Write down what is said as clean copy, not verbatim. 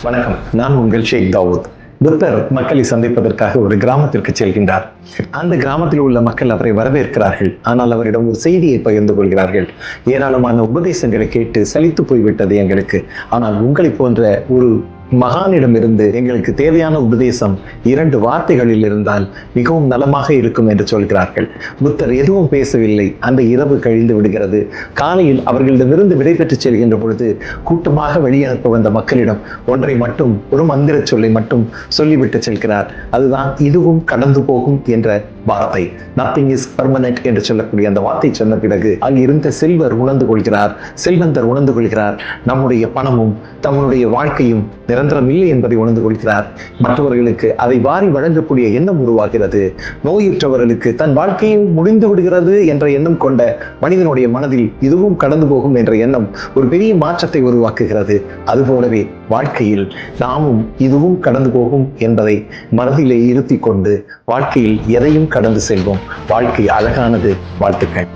வணக்கம், நான் உங்கள் ஷேக் தாவூத். புத்தர் மக்களை சந்திப்பதற்காக ஒரு கிராமத்திற்கு செல்கின்றார். அந்த கிராமத்தில் உள்ள மக்கள் அவரை வரவேற்கிறார்கள். ஆனால் அவரிடம் ஒரு செய்தியை பகிர்ந்து கொள்கிறார்கள். ஏராளமான உபதேசங்களை கேட்டு சலித்து போய்விட்டது எங்களுக்கு. ஆனால் உங்களை போன்ற ஒரு மகானிடமிருந்து எங்களுக்கு தேவையான உபதேசம் 2 வார்த்தைகளில் இருந்தால் மிகவும் நலமாக இருக்கும் என்று சொல்கிறார்கள். புத்தர் எதுவும் பேசவில்லை. அந்த இரவு கழிந்து விடுகிறது. காலையில் அவர்களிடமிருந்து விடைபெற்று செல்கின்ற பொழுது கூட்டமாக வெளியனுப்ப வந்த மக்களிடம் ஒன்றை மட்டும், ஒரு மந்திர சொல்லை மட்டும் சொல்லிவிட்டு செல்கிறார். அதுதான் இதுவும் கடந்து போகும் என்ற வார்த்தை. நத்திங் இஸ் பர்மனன்ட் என்று சொல்லக்கூடிய அந்த வார்த்தை சொன்ன பிறகு அங்கிருந்த செல்வந்தர் உணர்ந்து கொள்கிறார். நம்முடைய பணமும் தம்முடைய வாழ்க்கையும் நிரந்தரம் இல்லை என்பதை உணர்ந்து கொள்கிறார். மற்றவர்களுக்கு அதை வாரி வழங்கக்கூடிய எண்ணம் உருவாகிறது. நோயுற்றவர்களுக்கு தன் வாழ்க்கையும் முடிந்து விடுகிறது என்ற எண்ணம் கொண்ட மனிதனுடைய மனதில் இதுவும் கடந்து போகும் என்ற எண்ணம் ஒரு பெரிய மாற்றத்தை உருவாக்குகிறது. அதுபோலவே வாழ்க்கையில் நாமும் இதுவும் கடந்து போகும் என்பதை மனதிலே இருத்தி கொண்டு வாழ்க்கையில் எதையும் கடந்து செல்வோம். வாழ்க்கை அழகானது. வாழ்த்துக்கள்.